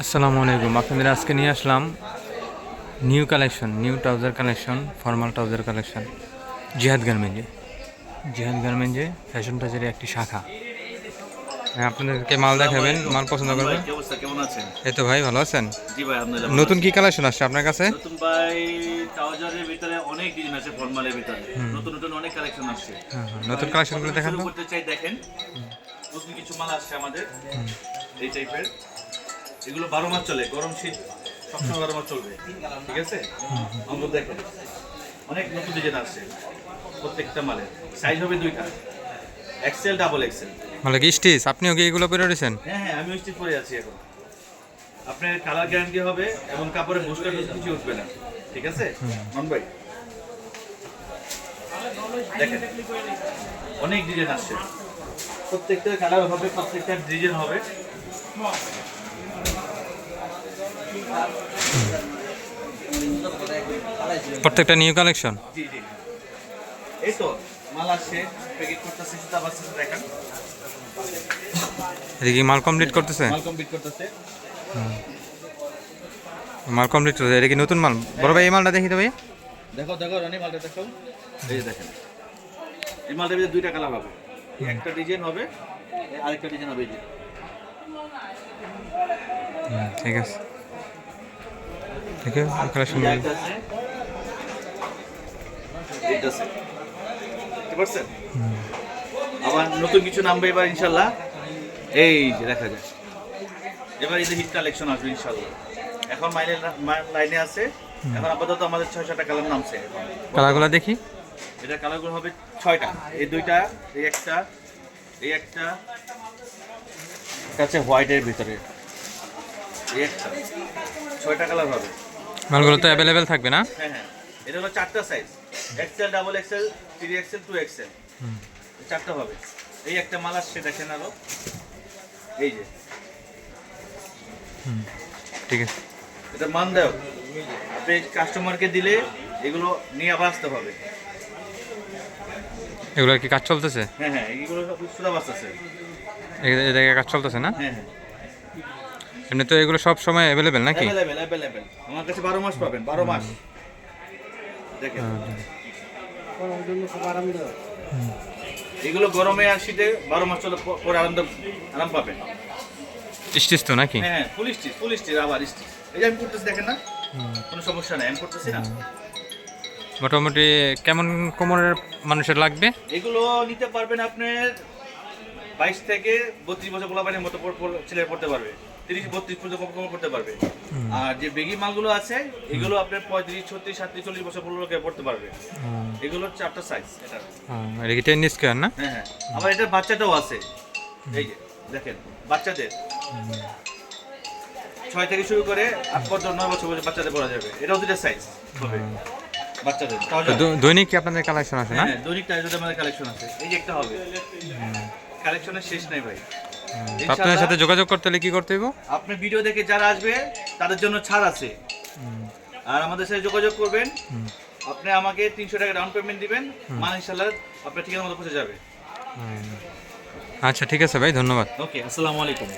আসসালামু আলাইকুম। আপনাদের আজকে নিয়ে আসলাম new collection, new trouser collection, formal trouser collection Jihad গার্মেন্টে। জিহাদ গার্মেন্টে ফ্যাশন টাচের একটি শাখা। আপনাদেরকে মাল দেখাবেন, মাল পছন্দ করবেন। কেমন আছেন? এই তো ভাই, ভালো আছেন? জি ভাই, আলহামদুলিল্লাহ। নতুন কি কালেকশন আসছে আপনার কাছে? নতুন ভাই ট্রাউজারের ভিতরে অনেক ডিজাইন আছে, ফর্মালের ভিতরে নতুন নতুন অনেক কালেকশন আসছে। নতুন কালেকশনগুলো দেখান তো। করতে চাই দেখেন, নতুন কিছু মাল আসছে আমাদের এই টাইপের। এগুলো 12 মাস চলে, গরম শীত সবসময় 12 মাস চলবে, ঠিক আছে? আমরা দেখেন অনেক নতুন ডিজাইন আসছে, প্রত্যেকটা মালের সাইজ হবে দুইটা, এক্সেল ডাবল এক্সেল। মানে কি স্টিচ? আপনিও কি এগুলো পরে রয়েছেন? হ্যাঁ হ্যাঁ, আমি স্টিচ পরে আছি এখন। আপনার কালার গ্যারান্টি হবে এবং কাপড়ের বুস্টার কিছু উঠবে না, ঠিক আছে? মান ভাই দেখেন অনেক ডিজাইন আসছে, প্রত্যেকটা কালার হবে, প্রত্যেকটা ডিজাইন হবে। প্রত্যেকটা নিউ কালেকশন। জি জি, এই তো মাল আসছে, প্যাকেট করতেছে, সুতা বাঁচতেছে, দেখেন এদিকে মাল কমপ্লিট করতেছে। মাল কমপ্লিট করতেছে। মাল কমপ্লিট করতেছে। এটা কি নতুন মাল? বড় ভাই এই মালটা দেখি তো ভাই। দেখো দেখো রানি মালটা দেখো, এই যে দেখেন এই মালটার ভিতরে দুইটা কালার হবে, একটা ডিজাইন হবে, আরেকটা ডিজাইন হবে। এই যে ঠিক আছে, ঠিক আছে, কালেকশন একটা আছে, এটা আছে, বুঝতে পারছেন? আবার নতুন কিছু নামবে এবার ইনশাল্লাহ, এই যে দেখা যায় এবার এই যে হিট কালেকশন আসবে ইনশাল্লাহ। এখন লাইনে আছে, এখন আপাতত আমাদের 6-7টা কালার নামছে। কালারগুলো দেখি। এটা কালারগুলো হবে 6টা, এই দুইটা, এই একটা, এই একটা, এটা হচ্ছে হোয়াইটের ভিতরে, এই একটা, 6টা কালার হবে। মালগুলো তো অ্যাভেলেবেল থাকবে না? হ্যাঁ হ্যাঁ, এটা হলো 4টা size, XL, double XL, 3 XL, 2 XL, 4টা হবে। এই একটা মাল আসছে দেখেন আরো, এই যে ঠিক আছে। এটা মান দাও, আপনি কাস্টমারকে দিলে এগুলো নিয়ে আবার আসতে হবে। এগুলোর কি কাজ চলতেছে? হ্যাঁ হ্যাঁ, এইগুলো সব সুদা বাঁচতেছে। এই জায়গায় কাজ চলতেছে না? হ্যাঁ হ্যাঁ, এমনি তো এগুলো সব সময় অ্যাভেলেবেল নাকি? অ্যাভেলেবেল অ্যাভেলেবেল, আমার কাছে 12 মাস পাবেন, 12 মাস দেখেন। এগুলো গরমে আর শীতে 12 মাস চলে পরে আরাম পাবেন। স্টিচ তো নাকি? হ্যাঁ হ্যাঁ, ফুল স্টিচ আবার স্টিচ। এই যে আমি করতেছি দেখেন না, কোনো সমস্যা নেই, আমি করতেছি না। মোটামুটি কেমন কোমরের মানুষের লাগবে? এগুলো নিতে পারবেন আপনার 22 থেকে 32 বছর পোলাপানের মতো ছেলে পড়তে পারবে, 30-32 পর্যন্ত কম পড়তে পারবে। আর যে বেগি মালগুলো আছে এগুলো আপনার 35, 36, 37, 40 বছর পোলাকে পড়তে পারবে। এগুলো 4টা সাইজ। এটা কি 10 স্কয়ার না? হ্যাঁ হ্যাঁ, আবার এটার বাচ্চাটাও আছে, এই যে দেখেন বাচ্চাদের 6 থেকে শুরু করে 8 পর্যন্ত 9 বছর পর্যন্ত বাচ্চাদের পড়া যাবে। এটাও দুটো সাইজ হবে বাচ্চাদের। দৈনিক কি আপনাদের কালেকশন আছে না? হ্যাঁ, দৈনিক টাইজের আমাদের কালেকশন আছে, এই যে একটা হবে। কালেকশনের শেষ নাই ভাই। আপনাদের সাথে যোগাযোগ করতে হলে কি করতে হবে? আপনি ভিডিও দেখে যারা আসবে তাদের জন্য ছাড় আছে, আর আমাদের সাথে যোগাযোগ করবেন। আপনি আমাকে 300 টাকা ডাউন পেমেন্ট দিবেন, মানে ইনশাআল্লাহ আপনার ঠিকানা মতো পৌঁছে যাবে। আচ্ছা ঠিক আছে ভাই, ধন্যবাদ। ওকে, আসসালামু আলাইকুম।